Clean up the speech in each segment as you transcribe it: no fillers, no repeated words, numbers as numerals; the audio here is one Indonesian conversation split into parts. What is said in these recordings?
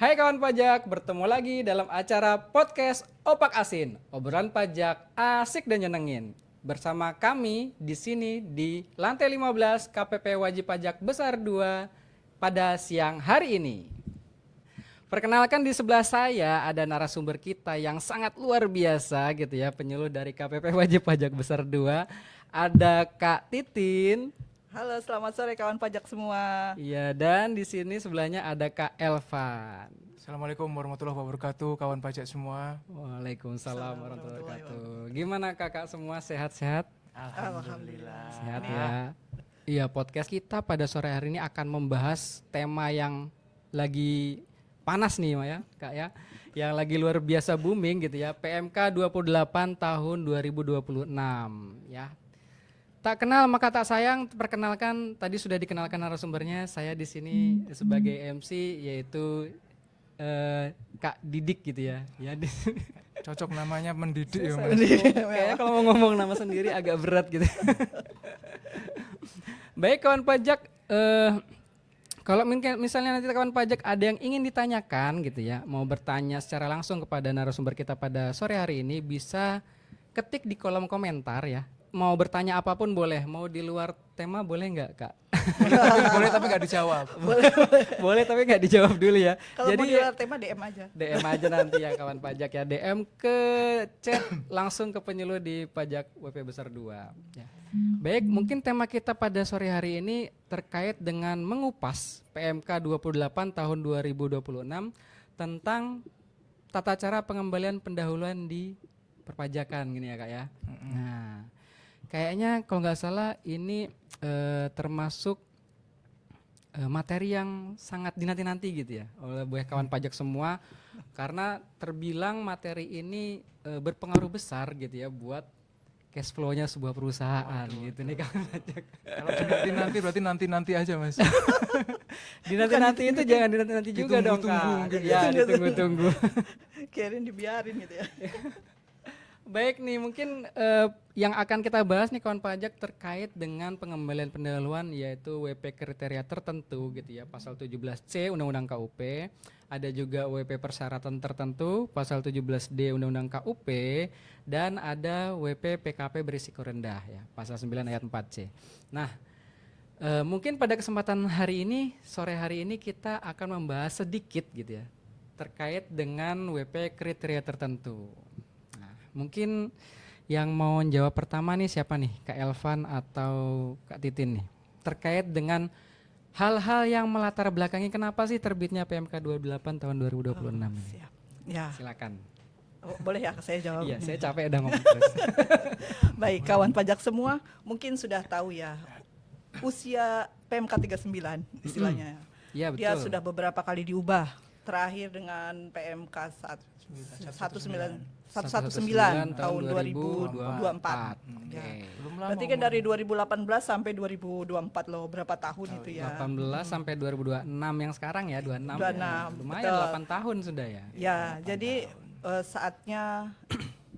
Hai kawan pajak, bertemu lagi dalam acara podcast Opak Asin, obrolan pajak asik dan nyenengin. Bersama kami di sini di lantai 15 KPP Wajib Pajak Besar 2 pada siang hari ini. Perkenalkan di sebelah saya ada narasumber kita yang sangat luar biasa gitu ya, penyuluh dari KPP Wajib Pajak Besar 2. Ada Kak Titin. Halo, selamat sore kawan pajak semua. Iya, dan di sini sebelahnya ada Kak Elvan. Assalamualaikum warahmatullahi wabarakatuh, kawan pajak semua. Waalaikumsalam warahmatullahi wabarakatuh. Gimana kakak semua, sehat-sehat? Alhamdulillah. Sehat ya. Iya, podcast kita pada sore hari ini akan membahas tema yang lagi panas nih ya Kak ya. Yang lagi luar biasa booming gitu ya, PMK 28 tahun 2026 ya. Tak kenal maka tak sayang, perkenalkan tadi sudah dikenalkan narasumbernya. Saya di sini sebagai MC yaitu Kak Didik gitu ya. Ya Cocok namanya mendidik ya Mas. kayaknya kalau mau ngomong nama sendiri agak berat gitu. Baik kawan pajak, kalau misalnya nanti kawan pajak ada yang ingin ditanyakan gitu ya, mau bertanya secara langsung kepada narasumber kita pada sore hari ini, bisa ketik di kolom komentar ya. Mau bertanya apapun boleh, mau di luar tema boleh nggak Kak? Boleh tapi nggak dijawab. Boleh tapi nggak dijawab dulu ya. Kalau mau di luar tema DM aja. DM aja nanti ya kawan pajak ya, DM ke chat langsung ke penyuluh di Pajak WP Besar 2 ya. Baik, mungkin tema kita pada sore hari ini terkait dengan mengupas PMK 28 tahun 2026 tentang tata cara pengembalian pendahuluan di perpajakan gini ya Kak ya. Nah, kayaknya kalau nggak salah ini termasuk materi yang sangat dinanti-nanti gitu ya oleh buah kawan pajak semua, karena terbilang materi ini berpengaruh besar gitu ya buat cash flow-nya sebuah perusahaan gitu nih kawan pajak. Kalau dinanti berarti nanti aja Mas. Dinanti-nanti itu jangan dinanti-nanti juga dong Kak. mungkin Ya, ditunggu-tunggu. Kirain dibiarin gitu ya. Baik nih, mungkin yang akan kita bahas nih kawan pajak terkait dengan pengembalian pendahuluan yaitu WP kriteria tertentu gitu ya, pasal 17C Undang-Undang KUP, ada juga WP persyaratan tertentu pasal 17D Undang-Undang KUP, dan ada WP PKP berisiko rendah ya, pasal 9 ayat 4C. Nah, mungkin pada kesempatan hari ini, sore hari ini kita akan membahas sedikit gitu ya terkait dengan WP kriteria tertentu. Mungkin yang mau jawab pertama nih siapa nih? Kak Elvan atau Kak Titin nih? Terkait dengan hal-hal yang melatar belakangi kenapa sih terbitnya PMK 28 tahun 2026 ini? Siap. Ya. Silakan. Oh, boleh ya saya jawab. Iya, saya capek udah ngomong terus. Baik, kawan pajak semua mungkin sudah tahu ya usia PMK 39 istilahnya. Iya, Dia betul. sudah beberapa kali diubah. Terakhir dengan PMK 119 tahun 2024. Oke. Ya. Belum lama. Berarti kan dari 2018 sampai 2024 loh, berapa tahun itu ya. 18 sampai 2026 yang sekarang ya, 26. 26, Ya. Lumayan betul. 8 tahun sudah ya. Ya, jadi saatnya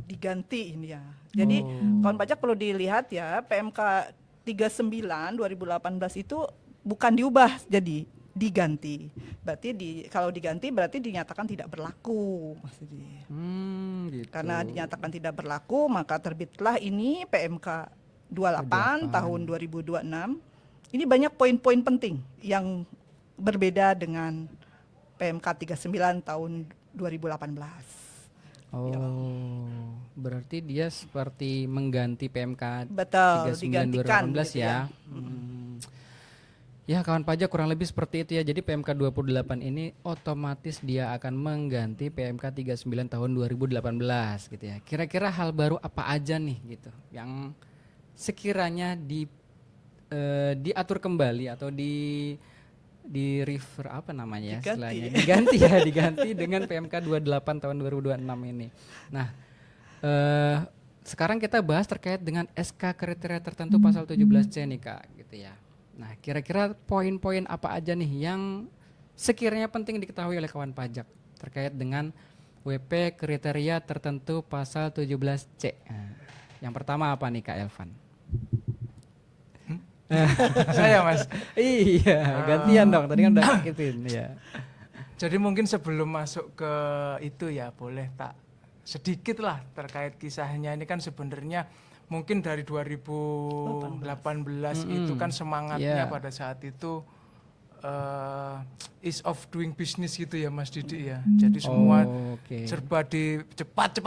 diganti ini ya. Jadi kawan pajak perlu dilihat ya, PMK 39 2018 itu bukan diubah jadi diganti. Berarti kalau diganti berarti dinyatakan tidak berlaku maksudnya. Gitu. Karena dinyatakan tidak berlaku, maka terbitlah ini PMK 28 tahun 2026. Ini banyak poin-poin penting yang berbeda dengan PMK 39 tahun 2018. Oh, berarti dia seperti mengganti PMK Betul, 39 digantikan 2018 gitu ya. Ya kawan pajak kurang lebih seperti itu ya. Jadi PMK 28 ini otomatis dia akan mengganti PMK 39 tahun 2018 gitu ya. Kira-kira hal baru apa aja nih gitu yang sekiranya diatur kembali atau di refer apa namanya ya istilahnya, diganti dengan PMK 28 tahun 2026 ini. Nah, sekarang kita bahas terkait dengan SK kriteria tertentu pasal 17C nih Kak gitu ya. Nah, kira-kira poin-poin apa aja nih yang sekiranya penting diketahui oleh kawan pajak terkait dengan WP kriteria tertentu pasal 17C. Nah, yang pertama apa nih Kak Elvan? Saya Mas. Iya, gantian dong. Tadi kan udah sakitin ya. Jadi mungkin sebelum masuk ke itu ya boleh tak sedikit lah terkait kisahnya. Ini kan sebenarnya mungkin dari 2018 itu kan semangatnya Yeah. pada saat itu ease of doing business gitu ya Mas Didi ya. Jadi semua Oke. serba di cepat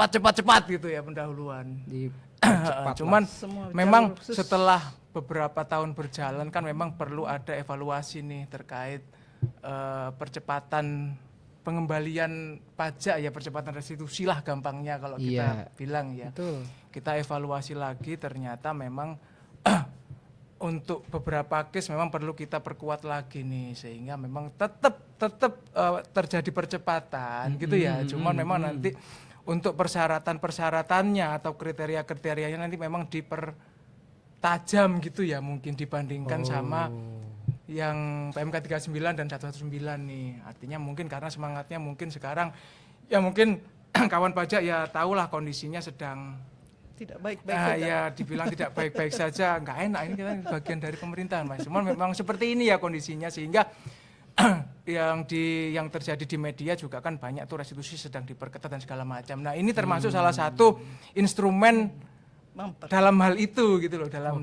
gitu ya pendahuluan. Dipercepat Cuman Semua memang jalur khusus. setelah beberapa tahun berjalan kan memang perlu ada evaluasi nih terkait percepatan pengembalian pajak ya, percepatan restitusi lah gampangnya kalau kita Iya. bilang ya. Betul. Kita evaluasi lagi ternyata memang untuk beberapa case memang perlu kita perkuat lagi nih sehingga memang tetap terjadi percepatan gitu ya. Cuman memang nanti untuk persyaratannya atau kriteria-kriterianya nanti memang dipertajam gitu ya mungkin dibandingkan sama yang PMK 39 dan 119 nih. Artinya mungkin karena semangatnya mungkin sekarang ya mungkin kawan pajak ya tahulah kondisinya sedang Tidak baik-baik saja. ya dibilang tidak baik-baik saja, nggak enak, ini kita bagian dari pemerintahan Mas. Cuman memang seperti ini ya kondisinya sehingga yang terjadi di media juga kan banyak tuh restitusi sedang diperketat dan segala macam. Nah, ini termasuk salah satu instrumen dalam hal itu gitu loh. Dalam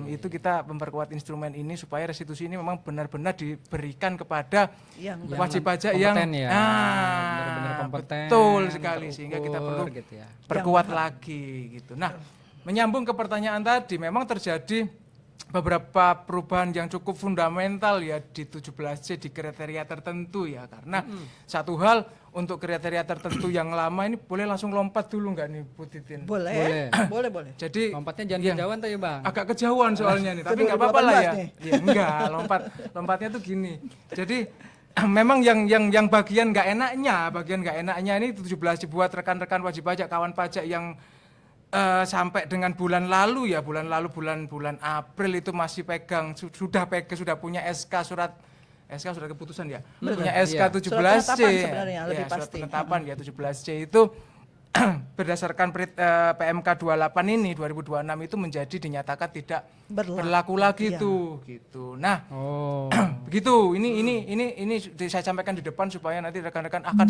itu kita memperkuat instrumen ini supaya restitusi ini memang benar-benar diberikan kepada Yang wajib pajak yang kompeten ya. Benar-benar kompeten, betul sekali sehingga kita terukur perlu gitu ya. perkuat lagi gitu. Nah, menyambung ke pertanyaan tadi, memang terjadi beberapa perubahan yang cukup fundamental ya di 17C di kriteria tertentu ya, karena satu hal untuk kriteria tertentu yang lama ini boleh langsung lompat dulu nggak nih Bu Titin? boleh. Boleh. Jadi Lompatnya jangan Iya. kejauhan tuh ya Bang. agak kejauhan soalnya nih, Ke tapi nggak apa-apa lah ya. 2018 nih. Ya enggak, lompatnya tuh gini. Jadi memang yang bagian nggak enaknya ini 17 buat rekan-rekan wajib pajak, kawan pajak yang sampai dengan bulan lalu bulan April itu masih sudah punya surat keputusan ya. Punya SK Iya. 17C. Surat penetapan sebenarnya, lebih Surat pasti. penetapan ya 17C itu berdasarkan PMK 28 ini 2026 itu menjadi dinyatakan tidak berlaku lagi Iya. tuh gitu. Nah, Oh. begitu. Ini saya sampaikan di depan supaya nanti rekan-rekan akan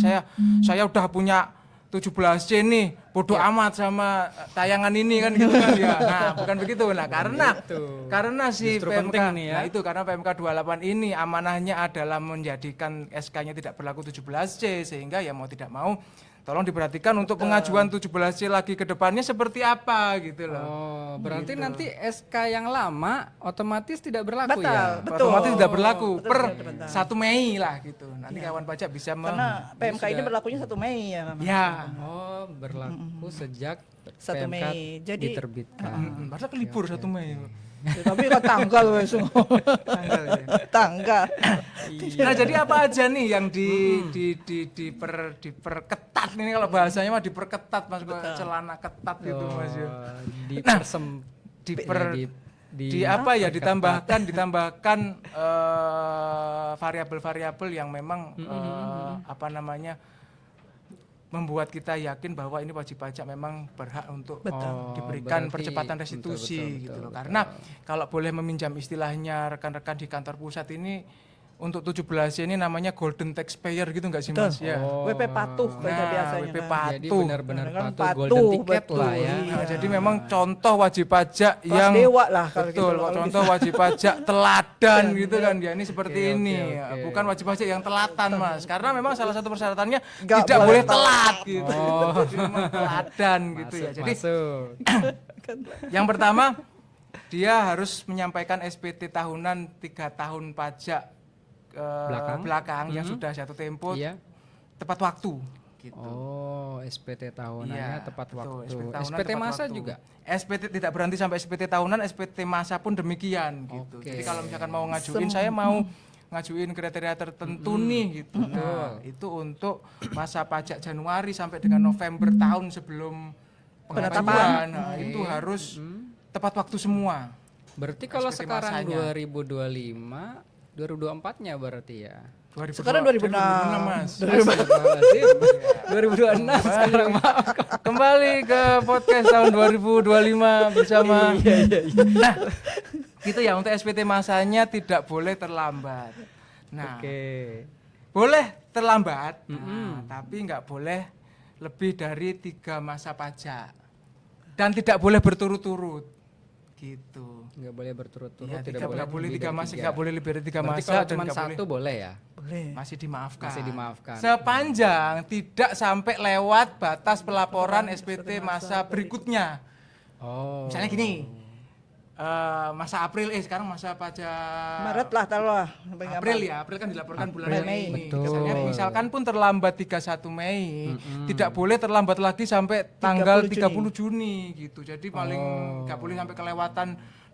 saya udah punya 17C nih, bodoh amat sama tayangan ini kan gitu kan ya. Nah, bukan begitu. Nah, karena si Justru PMK penting nih ya. Nah, itu karena PMK 28 ini amanahnya adalah menjadikan SK-nya tidak berlaku 17C sehingga ya mau tidak mau tolong diperhatikan untuk pengajuan 17C lagi ke depannya seperti apa gitu loh. Oh, berarti nanti SK yang lama otomatis tidak berlaku ya? Betul. Otomatis tidak berlaku Betul, per betul. 1 Mei lah gitu. Nanti kawan pajak bisa Karena PMK ini berlakunya 1 Mei ya. ya. Oh, berlaku sejak 1 PMK Mei. Jadi diterbitkan. Padahal libur 1 Mei. ya, tapi kan tanggal wes. Tanggal ya. Tanggal. Nah, jadi apa aja nih yang diperketat ini kalau bahasanya mah diperketat Mas, celana ketat gitu Mas ya. Di apa ya ditambahkan variabel-variabel yang memang apa namanya membuat kita yakin bahwa ini wajib pajak memang berhak untuk diberikan berarti- percepatan restitusi betul, gitu loh. betul. Karena kalau boleh meminjam istilahnya rekan-rekan di kantor pusat ini untuk 17 ini namanya golden taxpayer gitu enggak sih Mas? Ya. WP patuh baca biasanya. WP kan. patuh. Jadi benar-benar Kan patuh, patuh, golden ticket betul, lah ya. iya. Nah, jadi memang contoh wajib pajak Kelas yang dewa lah kalau betul, gitu, kalau contoh wajib pajak teladan gitu kan ya. Ini seperti Oke, ini, oke. bukan wajib pajak yang telatan Mas. Karena memang salah satu persyaratannya Nggak tidak boleh boleh telat gitu. Oh. Jadi memang teladan gitu ya. Jadi Masuk. yang pertama dia harus menyampaikan SPT tahunan 3 tahun pajak belakang yang sudah jatuh tempo Iya. tepat waktu gitu. Oh, SPT tahunannya Iya, tepat betul. waktu. SPT tahunan SPT tepat masa waktu. juga. SPT tidak berhenti sampai SPT tahunan, SPT masa pun demikian gitu. Oke. Jadi kalau misalkan mau ngajuin, saya mau ngajuin kriteria tertentu nih gitu. Nah, itu untuk masa pajak Januari sampai dengan November tahun sebelum Penetapan. pengajuan. Nah, itu harus tepat waktu semua. Berarti kalau SPT sekarang masanya. 2025, 2024-nya berarti ya. Sekarang 2006. Mas. Astagfirullahaladzim. 2026 sekarang maaf. Kembali ke podcast tahun 2025 bersama. Nah, gitu ya untuk SPT masanya tidak boleh terlambat. Nah, Oke. boleh terlambat, nah, tapi nggak boleh lebih dari 3 masa pajak dan tidak boleh berturut-turut, gitu. Nggak boleh berturut-turut, Ya, tidak nggak boleh lebih 3 dari masa, tiga. nggak boleh lebih dari 3 Berarti masa kalau dan cuma nggak satu boleh, boleh ya? Boleh. masih dimaafkan. Masih dimaafkan. Sepanjang tidak sampai lewat batas pelaporan SPT masa berikutnya. Oh. Misalnya gini, masa April, sekarang masa pajak Maret lah taruhlah. Sampai April gampang. ya, April kan dilaporkan bulan April, Mei. betul. Misalnya, misalkan pun terlambat 31 Mei, tidak boleh terlambat lagi sampai 30 tanggal Juni. 30 Juni gitu. Jadi paling nggak boleh sampai kelewatan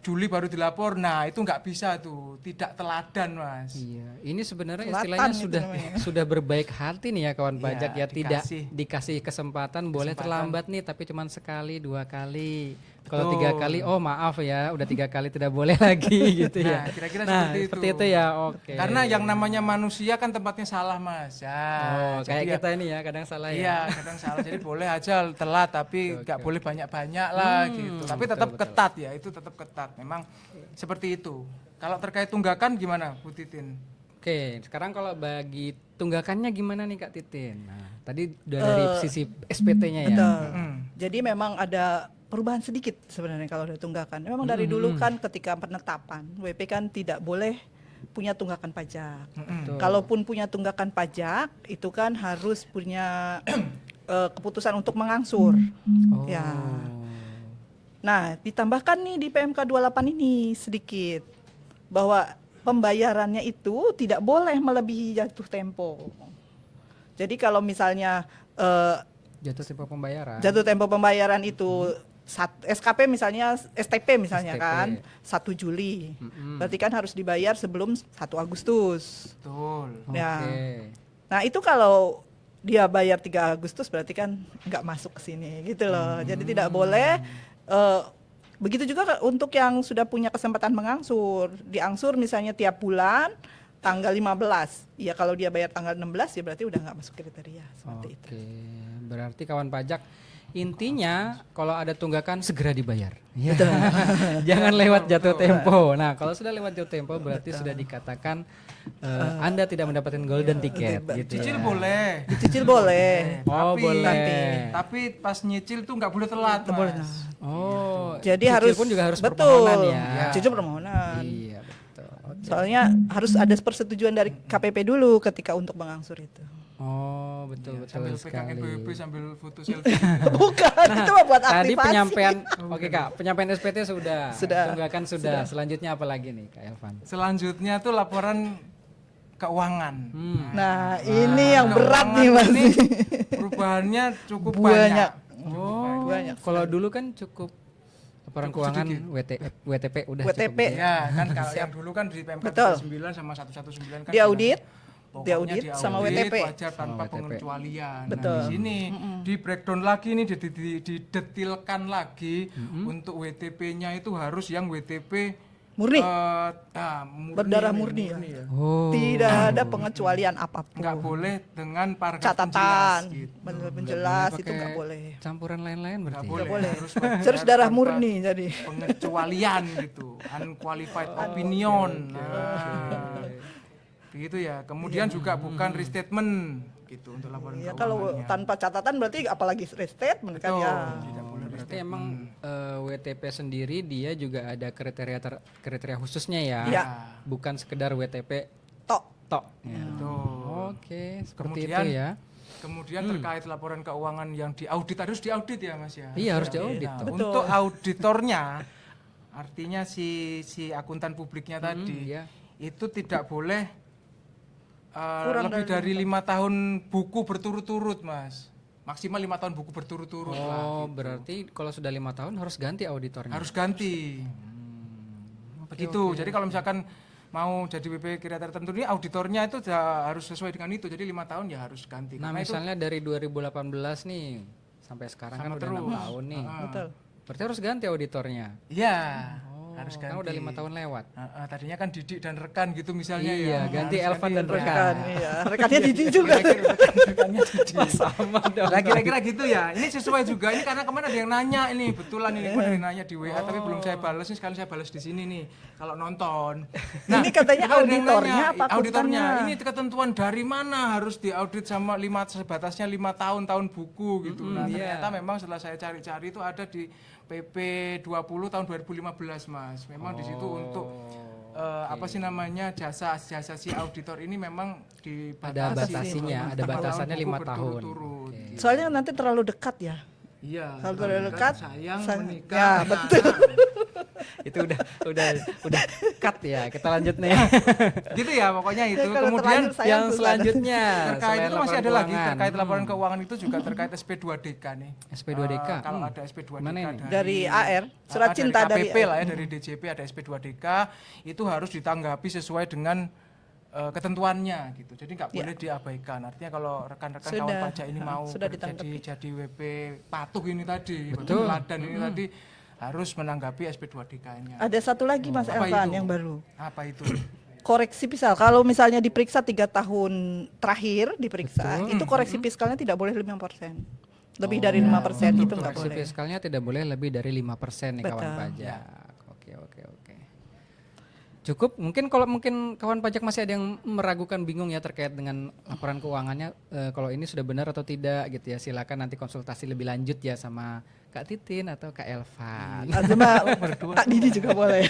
Juli baru dilapor. Nah, itu nggak bisa tuh, tidak teladan, Mas. Iya, ini sebenarnya Selatan istilahnya itu sudah namanya. sudah berbaik hati nih ya kawan Iya, pajak ya, tidak dikasih. dikasih kesempatan boleh terlambat nih tapi cuma sekali 2 kali. Kalau Betul. 3 kali, oh maaf ya, udah 3 kali tidak boleh lagi gitu ya. Nah, kira-kira Nah, seperti itu. ya, oke. Karena yang namanya manusia kan tempatnya salah, Mas. Ya, Oh, jadi kayak ya- kita ini ya kadang salah ya. Iya, kadang salah. Jadi boleh aja telat, tapi nggak boleh banyak-banyak lah gitu. Tapi tetap betul. ketat ya, itu tetap ketat. Memang seperti itu. Kalau terkait tunggakan gimana, Bu Titin? Oke, sekarang kalau bagi tunggakannya gimana nih Kak Titin? Nah, tadi udah dari sisi SPT-nya ya. Betul. Jadi memang ada perubahan sedikit sebenarnya kalau ada tunggakan. Memang dari dulu kan ketika penetapan WP kan tidak boleh punya tunggakan pajak. Betul. Kalaupun punya tunggakan pajak itu kan harus punya keputusan untuk mengangsur. Oh. Ya. Nah, ditambahkan nih di PMK 28 ini sedikit bahwa pembayarannya itu tidak boleh melebihi jatuh tempo. Jadi kalau misalnya Jatuh tempo pembayaran. jatuh tempo pembayaran itu SKP misalnya, STP misalnya STP. kan 1 Juli. Berarti kan harus dibayar sebelum 1 Agustus. Betul. Oke. Ya. Nah, itu kalau dia bayar 3 Agustus berarti kan nggak masuk ke sini gitu loh. Jadi tidak boleh begitu juga untuk yang sudah punya kesempatan mengangsur. Diangsur misalnya tiap bulan tanggal 15. Ya kalau dia bayar tanggal 16 ya berarti udah nggak masuk kriteria seperti itu. Oke, berarti kawan pajak intinya kalau ada tunggakan segera dibayar. Ya. Jangan lewat jatuh tempo. Nah, kalau sudah lewat jatuh tempo berarti sudah dikatakan Anda tidak mendapatkan golden ticket gitu. Cicil ya. boleh. Dicicil boleh. Oh, Tapi- boleh. Tapi pas nyicil tuh nggak boleh telat, Mas. Oh, Jadi cicil harus pun juga harus betul. permohonan ya. Cicil permohonan. Iya, betul. Soalnya harus ada persetujuan dari KPP dulu ketika untuk mengangsur itu. Oh, betul betul Sambil pegang sekali. NPWP sambil foto selfie. Bukan, itu mah buat Tadi aktivasi. penyampaian, oke Kak, penyampaian SPT sudah, Sudah. tunggakan sudah. Selanjutnya apa lagi nih Kak Elvan? Selanjutnya tuh laporan keuangan. Nah, ini yang berat nih Mas. Ini perubahannya cukup Banyak. banyak. Oh, Banyak kalau dulu kan cukup laporan Cukup keuangan sedikit. WTP udah WTP. cukup. Ya, kan kalau yang dulu kan di PMK Betul. 9 sama 119 kan Diaudit, pokoknya diaudit sama diaudit, WTP. wajar tanpa Oh, WTP. pengecualian. Betul. Nah, di sini di breakdown lagi nih didetilkan lagi untuk WTP-nya itu harus yang WTP Murni. murni, Berdarah murni ya. Oh, Tidak ada pengecualian apapun. nggak boleh dengan paragraf Catatan, penjelas gitu. penjelas itu pakai nggak boleh. campuran lain-lain berarti. Nggak ya? boleh. Wajar Terus darah tanpa murni jadi. pengecualian gitu, unqualified opinion. Nah, begitu ya. Kemudian juga bukan restatement gitu untuk laporan Ya kalau keuangannya. tanpa catatan berarti apalagi restatement kan Betul, ya. tidak boleh Berarti emang WTP sendiri dia juga ada kriteria khususnya ya. Iya. Bukan sekedar WTP Tok. tok. Ya. Betul. Oke, seperti Kemudian- itu ya. Kemudian terkait laporan keuangan yang diaudit harus diaudit ya Mas ya. Iya, harus diaudit Nah, tuh. Betul. untuk auditornya artinya si akuntan publiknya tadi iya. itu tidak boleh Kurang lebih dari dari 5 tahun buku berturut-turut Mas. Maksimal 5 tahun buku berturut-turut lah. Oh, gitu. berarti kalau sudah 5 tahun harus ganti auditornya. Harus ganti. Begitu. Jadi kalau misalkan mau jadi WP kriteria tertentu ini auditornya itu harus sesuai dengan itu. Jadi 5 tahun ya harus ganti. Nah, Karena itu misalnya dari 2018 nih sampai sekarang kan sama udah 6 terus. tahun nih. Betul. Berarti harus ganti auditornya. Iya. Harus Karena udah ganti. 5 tahun lewat. Tadinya kan Didik dan rekan gitu misalnya Iya, ya. ganti Harus Elvan dan rekan. Rekan, iya. Rekannya Didi juga. Rekannya Didik. Sama dong. Nah kira-kira gitu ya. Ini sesuai juga. Ini karena kemarin ada yang nanya ini, betulan ini kemarin ada yang nanya di WA tapi belum saya balas nih, sekali saya balas di sini nih kalau nonton. Ini katanya itu ada yang auditornya nanya, apa auditornya. akuntannya? Ini ketentuan dari mana harus diaudit sama sebatasnya 5 tahun buku gitu. Nah, ternyata memang setelah saya cari-cari itu ada di PP 20 tahun 2015, Mas. Memang di situ untuk apa sih namanya jasa si auditor ini memang Ada dibatasi. batasinya, ada 5 batasannya buku 5 tahun. berturut-turut. Oke. Soalnya nanti terlalu dekat ya. Iya. Kalau terlalu dekat, sayang menikah. ya, anak-anak. betul. Itu udah cut ya. Kita lanjut nih. Gitu ya pokoknya itu. Kalau Kemudian terlanjur sayang Yang bukan. selanjutnya terkait selain itu masih laporan ada lagi keuangan. terkait laporan keuangan itu juga terkait SP2DK nih. SP2DK. Kalau ada SP2DK Mana ini? Dari AR, surat cinta dari KPP lah ya, dari DJP ada SP2DK itu harus ditanggapi sesuai dengan ketentuannya gitu. Jadi nggak boleh diabaikan. Artinya kalau rekan-rekan kawan Sudah, pajak ini mau sudah jadi WP patuh ini tadi, Betul. teladan ini tadi harus menanggapi SP2DK-nya. Ada satu lagi Mas Apa Elvan itu? yang baru. Apa itu? Koreksi fiskal. Kalau misalnya diperiksa 3 tahun terakhir diperiksa, itu koreksi fiskalnya tidak boleh 5%. Lebih dari 5% itu nggak Koreksi boleh. fiskalnya tidak boleh lebih dari 5% nih kawan Betul. pajak. Oke. Cukup. Kalau mungkin kawan pajak masih ada yang meragukan, bingung ya terkait dengan laporan keuangannya, kalau ini sudah benar atau tidak gitu ya. Silakan nanti konsultasi lebih lanjut ya sama Kak Titin atau Kak Elvan. Cuma Kak Didi juga boleh.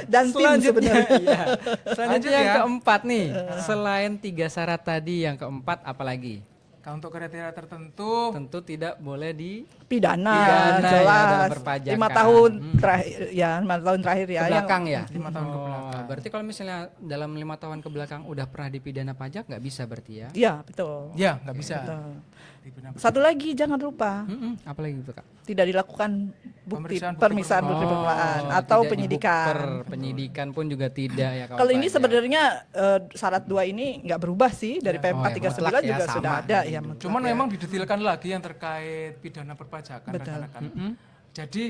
Dan tim Selanjutnya, sebenarnya. iya. Selanjutnya Lanjut yang ya. keempat nih. Selain 3 syarat tadi, yang keempat apa lagi? Kalau untuk kriteria tertentu Tentu tidak boleh di Pidana, Pidana ya, jelas. dalam perpajakan. 5 tahun terakhir ya, 5 tahun terakhir ya. ke belakang ya. 5 tahun ke belakang. Berarti kalau misalnya dalam 5 tahun ke belakang udah pernah dipidana pajak nggak bisa berarti ya? Iya, betul. ya nggak bisa. Betul. Dipidana Satu lagi jangan lupa, Apalagi itu Kak? tidak dilakukan bukti Pemeriksaan bukti pemeriksaan bukti permulaan atau tidak penyidikan. dibuker. Penyidikan pun juga tidak ya kawan Kalau ini pajak. sebenarnya syarat 2 ini nggak berubah sih dari PMK Oh, ya, 39 mutlak ya, juga sama. sudah ada ya. mutlak Cuman ya. memang didetilkan lagi yang terkait pidana perpajakan Betul. rekan-rekan. Jadi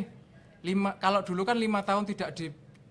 kalau dulu kan 5 tahun tidak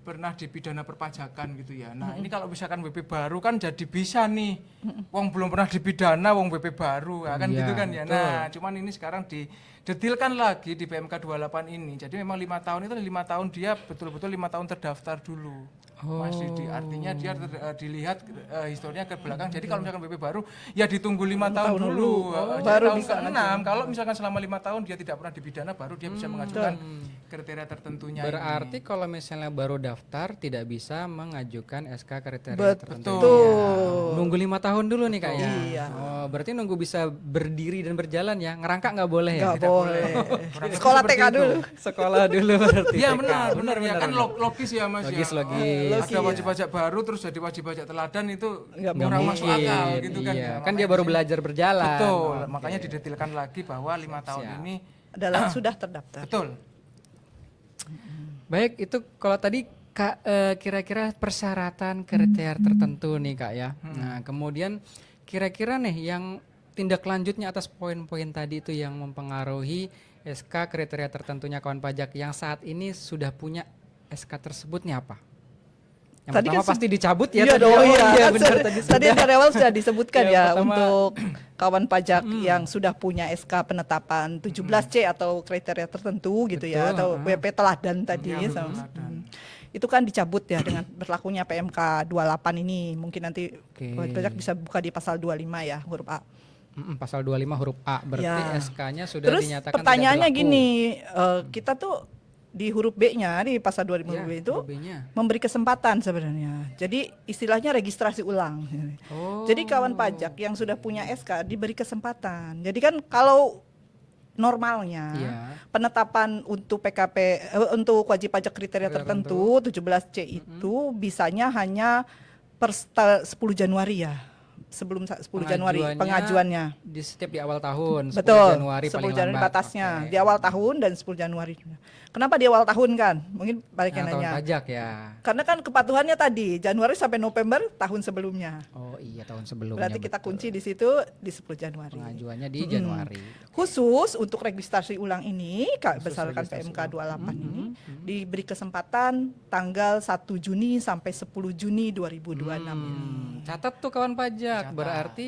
pernah dipidana perpajakan gitu ya. Nah ini kalau misalkan WP baru kan jadi bisa nih. Wong belum pernah dipidana, wong WP baru ya kan Iya, gitu kan ya. betul. Nah cuman ini sekarang didetilkan lagi di PMK 28 ini. Jadi memang 5 tahun itu 5 tahun dia betul-betul 5 tahun terdaftar dulu. Masih artinya dia dilihat historinya ke belakang. Jadi kalau misalkan WP baru ya ditunggu 5 tahun dulu. Jadi baru tahun bisa ke-6 kalau misalkan selama 5 tahun dia tidak pernah dipidana baru dia bisa mengajukan kriteria tertentunya. Berarti kalau misalnya baru daftar tidak bisa mengajukan SK kriteria tertentu. Betul. Nunggu 5 tahun dulu nih Kak ya. Iya. Oh, berarti nunggu bisa berdiri dan berjalan ya. Ngerangkak nggak boleh ya? Nggak boleh. Kurang lebih Sekolah seperti TK itu. dulu. Sekolah dulu berarti. Iya TK. benar ya kan logis ya Mas Logis, ya. logis. Ada wajib pajak baru terus jadi wajib pajak teladan itu Nggak kurang Nggak masuk mungkin, akal gitu kan. iya. Ya, Kan dia makanya baru di sini- belajar berjalan. Betul, Oke. makanya didetilkan lagi bahwa 5 tahun ini Adalah sudah terdaftar. betul. Baik, itu kalau tadi Kak kira-kira persyaratan kriteria tertentu nih Kak ya. Nah, kemudian kira-kira nih yang tindak lanjutnya atas poin-poin tadi itu yang mempengaruhi SK kriteria tertentunya kawan pajak yang saat ini sudah punya SK tersebutnya apa? Yang Tadi pertama kan pasti dicabut ya Iya tadi. dong, Oh, iya. iya Kan benar sudah- tadi tadi dari awal sudah disebutkan Yang ya pertama- untuk kawan pajak yang sudah punya SK penetapan 17C atau kriteria tertentu gitu ya, Betul, atau WP teladan tadi Iya, sama- teladan. itu kan dicabut ya dengan berlakunya PMK 28 ini. Mungkin nanti Oke. wajib pajak bisa buka di pasal 25 ya, huruf A. Pasal 25 huruf A berarti Ya. SK-nya sudah Terus dinyatakan pertanyaannya tidak berlaku. gini, kita tuh di huruf B-nya di pasal 25 Ya, B itu huruf B-nya. memberi kesempatan sebenarnya. Jadi istilahnya registrasi ulang. Oh. Jadi kawan pajak yang sudah punya SK diberi kesempatan. Jadi kan kalau normalnya Iya. penetapan untuk PKP untuk wajib pajak kriteria Kriteria tertentu 17C itu bisanya hanya per 10 Januari ya. Sebelum 10 Januari pengajuannya. Di setiap di awal tahun 10 Betul. Januari 10 paling Januari lambat. batasnya. Oke. Di awal tahun dan 10 Januari. Kenapa di awal tahun kan? Mungkin balik Nah, tahun nanya. pajak ya. Karena kan kepatuhannya tadi Januari sampai November tahun sebelumnya. Oh. Oh iya, tahun sebelumnya. Berarti kita betul. kunci di situ di 10 Januari. Pengajuannya di Januari. Khusus untuk registrasi ulang ini, Khusus berdasarkan registrasi PMK 28 ini, diberi kesempatan tanggal 1 Juni sampai 10 Juni 2026 ini. Catat tuh kawan pajak, Catat. berarti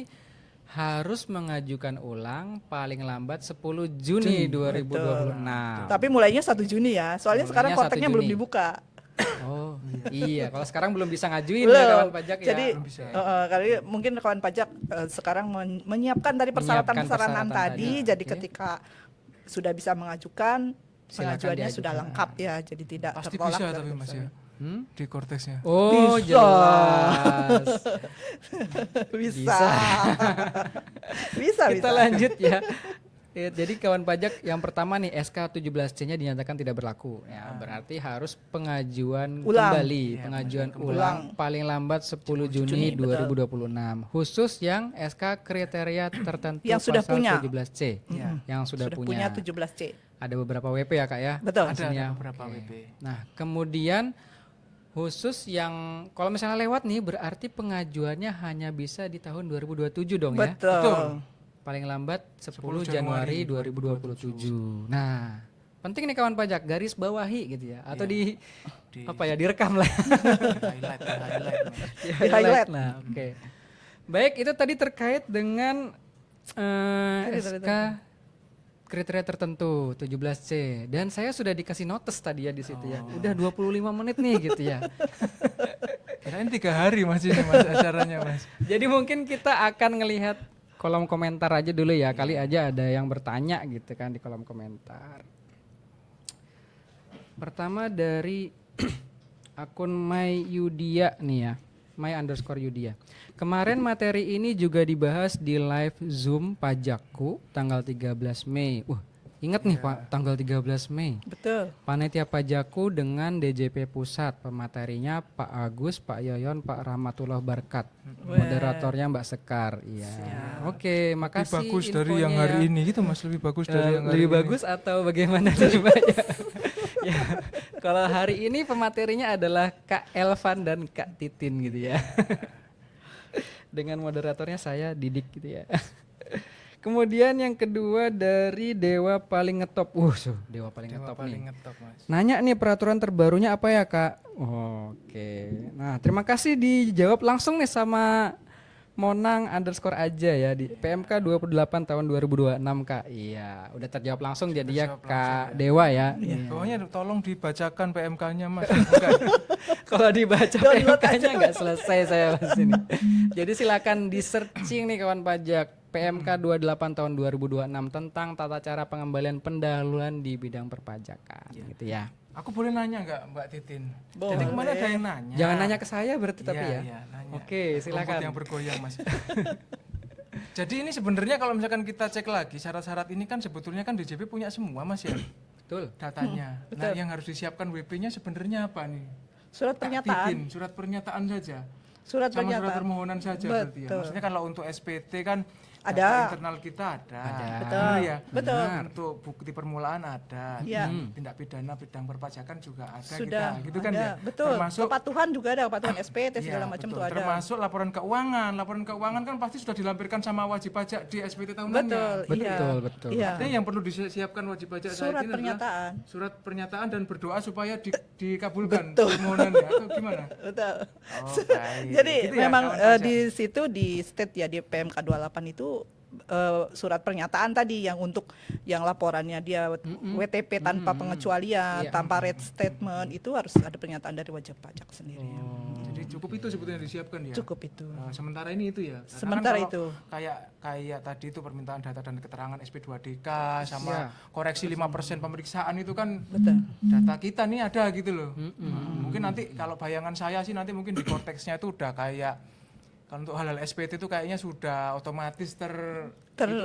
harus mengajukan ulang paling lambat 10 Juni 2026. Tapi mulainya 1 Juni ya, soalnya Mulainya sekarang 1 kontaknya belum Juni. dibuka. Oh iya, kalau sekarang belum bisa ngajuin ya Belum. kawan pajak ya. Jadi Belum bisa. kali mungkin kawan pajak sekarang menyiapkan dari persyaratan-persyaratan persyaratan tadi. tadi, Jadi oke. ketika sudah bisa mengajukan, Silakan pengajuannya diajukan. sudah lengkap ya, jadi tidak Pasti tertolak. bisa dari tapi Mas ya. Hmm? Di Cortexnya. Oh Bisa. jelas. Bisa. Bisa. Kita lanjut ya. Ya, jadi kawan pajak yang pertama nih SK 17C-nya dinyatakan tidak berlaku. Ya, berarti harus pengajuan Ulang. kembali, Iya, pengajuan ulang. ulang paling lambat 10 Juni betul. 2026. Khusus yang SK kriteria tertentu Yang sudah pasal punya. 17C. Iya. Yang sudah punya. 17C. Ada beberapa WP ya Kak ya? Betul. Ada Pastinya. beberapa Oke. WP. Nah, kemudian khusus yang kalau misalnya lewat nih berarti pengajuannya hanya bisa di tahun 2027 dong ya? Betul. Paling lambat 10 10 Januari Januari 2027. Nah, penting nih kawan pajak garis bawahi gitu ya atau Iya. di apa ya direkam lah. highlight, Mas. Di-highlight. Nah, oke. Baik, itu tadi terkait dengan SK kriteria tertentu 17C dan saya sudah dikasih notes tadi ya di situ ya. Udah 25 menit nih gitu ya. Kirain 3 hari masih nih Mas acaranya Mas. Jadi mungkin kita akan ngelihat kolom komentar aja dulu ya. Kali aja ada yang bertanya gitu kan di kolom komentar. Pertama dari akun My Yudia nih ya. My_Yudia. Kemarin materi ini juga dibahas di live Zoom pajakku tanggal 13 Mei. Ingat nih Pak, tanggal 13 Mei. Betul. Panitia pajakku dengan DJP Pusat, pematerinya Pak Agus, Pak Yoyon, Pak Rahmatullah Barkat, moderatornya Mbak Sekar. Iya. Oke, Lebih makasih. bagus dari yang infonya hari ya. ini gitu Mas, lebih bagus dari yang hari Lebih ini. bagus atau bagaimana tadi Mbak? Ya, kalau hari ini pematerinya adalah Kak Elvan dan Kak Titin gitu ya. Dengan moderatornya saya Didik gitu ya. Kemudian yang kedua dari Dewa Paling Ngetop. Dewa Paling Dewa Ngetop paling nih. ngetop Mas. Nanya nih peraturan terbarunya apa ya Kak? Oke. Nah terima kasih dijawab langsung nih sama Monang_ aja ya di PMK 28 tahun 2026 Kak. Iya udah terjawab langsung jadi ya Terjawab Kak Dewa ya. Pokoknya tolong dibacakan PMK-nya Mas. Bukan. Kalau dibaca Download PMK-nya nggak selesai saya Mas ini. Jadi silakan di searching nih kawan pajak PMK 28 tahun 2026 tentang tata cara pengembalian pendahuluan di bidang perpajakan gitu ya. Aku boleh nanya nggak Mbak Titin? Boleh. Jadi kemana ada yang nanya? Jangan nanya ke saya berarti tapi ya. Iya, nanya. Oke, silakan. Rumput yang bergoyang Mas. Jadi ini sebenarnya kalau misalkan kita cek lagi syarat-syarat ini kan sebetulnya kan DJP punya semua Mas ya Betul. datanya. Nah yang harus disiapkan WP-nya sebenarnya apa nih? Surat Kak pernyataan. Titin, surat pernyataan saja. Surat Sama surat pernyataan. permohonan saja berarti ya. Betul. Maksudnya kalau untuk SPT kan Ada. data internal kita ada. Betul. Benar ya. Betul. Untuk bukti permulaan ada. Iya. Tindak pidana bidang perpajakan juga ada Sudah kita. Gitu kan ada. ya. Betul. Termasuk Kepatuhan juga ada, kepatuhan SPT iya, segala macam betul. tuh ada. Termasuk laporan keuangan. Laporan keuangan kan pasti sudah dilampirkan sama wajib pajak di SPT tahunannya. Betul. Iya. Betul. Iya. Artinya yang perlu disiapkan wajib pajak saat Surat ini pernyataan. adalah surat pernyataan dan berdoa supaya dikabulkan Betul. permohonannya atau gimana? Betul. Oh, baik. Jadi Gitu ya, memang kawan pajak? di situ di state ya di PMK 28 itu surat pernyataan tadi yang untuk yang laporannya dia WTP tanpa pengecualian, Iya. tanpa red statement itu harus ada pernyataan dari wajib pajak sendiri. Jadi cukup itu sebetulnya disiapkan ya. Cukup itu. Sementara ini itu ya. Karena Sementara kan itu. kalau kayak tadi itu permintaan data dan keterangan SP2DK sama Iya. koreksi 5% pemeriksaan itu kan Betul. data kita nih ada gitu loh. Mungkin nanti kalau bayangan saya sih nanti mungkin di korteksnya itu udah kayak kalau untuk hal-hal SPT itu kayaknya sudah otomatis itu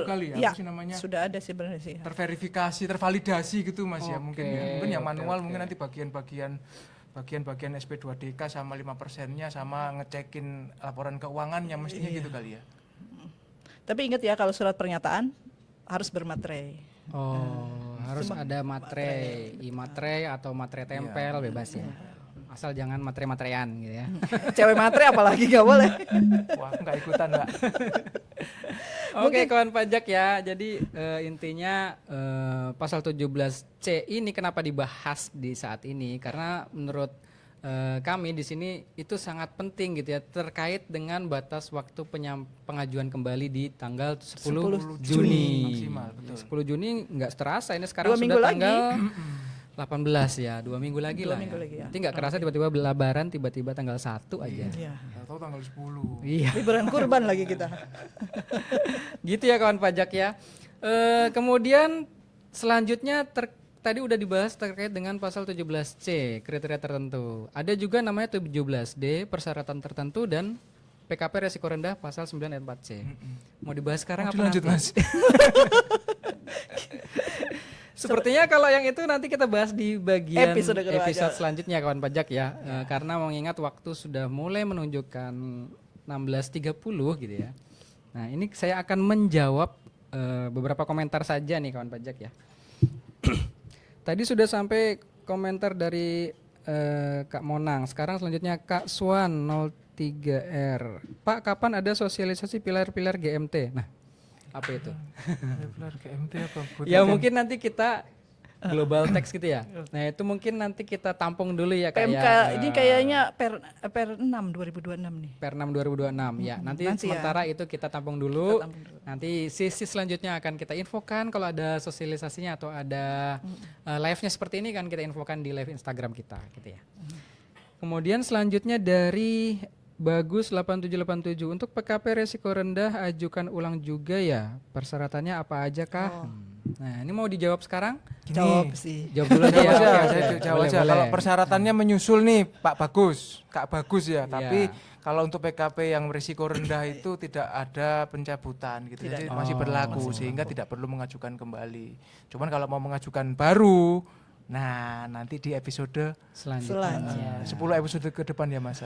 kali ya, ya, apa sih namanya? sudah ada sih benar sih. Terverifikasi, tervalidasi gitu Mas ya mungkin ya. Mungkin yang manual oke. mungkin nanti bagian-bagian SP2DK sama 5%-nya sama ngecekin laporan keuangannya mestinya gitu kali ya. Tapi ingat ya kalau surat pernyataan harus bermaterai. Harus ada materai, i-materai atau materai tempel bebas ya. asal jangan matre-matrean gitu ya. Cewek matre apalagi nggak boleh. Wah, aku nggak ikutan, Mbak. Oke, kawan pajak ya. Jadi intinya pasal 17C ini kenapa dibahas di saat ini? Karena menurut kami di sini itu sangat penting gitu ya, terkait dengan batas waktu pengajuan kembali di tanggal 10 Juni. Maksimal, betul. 10 Juni nggak terasa, ini sekarang 2 minggu sudah lagi. tanggal 18 ya, 2 minggu lagi 2 lah minggu ya. lagi ya. Nanti nggak kerasa tiba-tiba lebaran, tiba-tiba tanggal 1 aja. Iya. Nggak tahu tanggal 10. Iya. Liburan kurban lagi kita. Gitu ya kawan pajak ya. Kemudian selanjutnya tadi udah dibahas terkait dengan pasal 17C, kriteria tertentu. Ada juga namanya 17D, persyaratan tertentu, dan PKP resiko rendah pasal 9 ayat 4C. Mau dibahas sekarang apa Lanjut, nanti? Mas. Sepertinya kalau yang itu nanti kita bahas di bagian Episode kedua episode aja. selanjutnya kawan pajak ya. Karena mengingat waktu sudah mulai menunjukkan 16.30 gitu ya. Nah, ini saya akan menjawab beberapa komentar saja nih kawan pajak ya. Tadi sudah sampai komentar dari Kak Monang. Sekarang selanjutnya Kak Swan 03R. Pak, kapan ada sosialisasi pilar-pilar GMT? Nah, apa itu? Level GMT apa? Ya mungkin nanti kita global text gitu ya. Nah, itu mungkin nanti kita tampung dulu ya Kak PMK ya. ini kayaknya per 6 2026 nih. Per 6 2026 ya. Nanti Nanti ya. sementara itu kita tampung dulu. Kita tampung dulu. Nanti sisi selanjutnya akan kita infokan kalau ada sosialisasinya atau ada live-nya seperti ini kan kita infokan di live Instagram kita gitu ya. Kemudian selanjutnya dari Bagus 8787, untuk PKP resiko rendah ajukan ulang juga ya. Persyaratannya apa aja kah? Nah, ini mau dijawab sekarang? Jawab sih. Jawab dulu aja Jawab ya. aja, Oke, saya oke. jawab Boleh, aja. boleh. Kalau persyaratannya menyusul nih Pak Bagus, Kak Bagus ya. Tapi Iya. kalau untuk PKP yang berisiko rendah itu tidak ada pencabutan gitu. Jadi masih berlaku sehingga tidak perlu mengajukan kembali. Cuman kalau mau mengajukan baru, nah nanti di episode Selanjutnya. 10 episode ke depan ya Mas.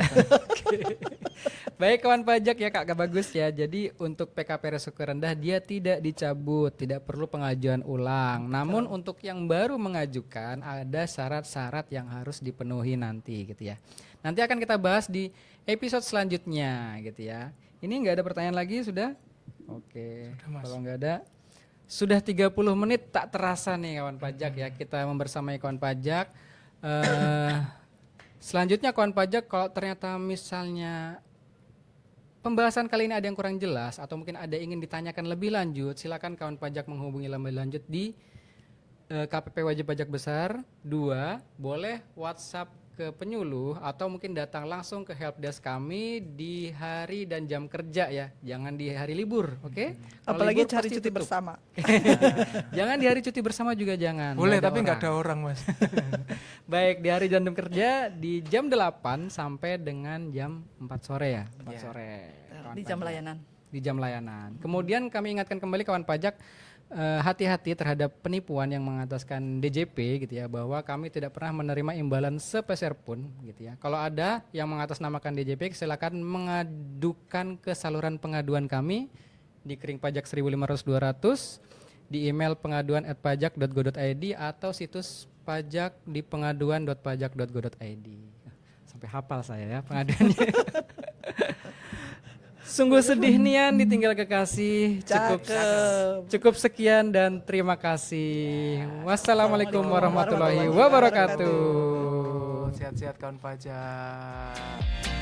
Baik kawan pajak ya Kak Bagus ya. Jadi untuk PKP resiko rendah dia tidak dicabut, tidak perlu pengajuan ulang. Namun untuk yang baru mengajukan ada syarat-syarat yang harus dipenuhi nanti gitu ya. Nanti akan kita bahas di episode selanjutnya gitu ya. Ini nggak ada pertanyaan lagi sudah? Oke. Kalau nggak ada, sudah 30 menit tak terasa nih kawan pajak ya. Kita membersamai kawan pajak. Selanjutnya kawan pajak, kalau ternyata misalnya pembahasan kali ini ada yang kurang jelas atau mungkin ada yang ingin ditanyakan lebih lanjut, silakan kawan pajak menghubungi lebih lanjut di KPP Wajib Pajak Besar 2, boleh WhatsApp ke penyuluh atau mungkin datang langsung ke helpdesk kami di hari dan jam kerja ya, jangan di hari libur, oke? Kalau Apalagi libur cari pasti cuti tutup. bersama. Jangan di hari cuti bersama juga jangan. Boleh nggak tapi nggak orang. ada orang Mas. Baik, di hari jam kerja di jam 8 sampai dengan jam 4 sore ya. 4 sore. kawan Di jam pajak. layanan. Di jam layanan. Kemudian kami ingatkan kembali kawan pajak, hati-hati terhadap penipuan yang mengataskan DJP gitu ya, bahwa kami tidak pernah menerima imbalan sepeser pun gitu ya. Kalau ada yang mengatasnamakan DJP, silakan mengadukan ke saluran pengaduan kami di Kering Pajak 1500-200, di email pengaduan@pajak.go.id atau situs pajak di pengaduan.pajak.go.id. Sampai hafal saya ya pengaduannya. Sungguh sedih nian ditinggal kekasih. Cukup sekian dan terima kasih. Wassalamualaikum warahmatullahi wabarakatuh. Sehat-sehat kawan pajak.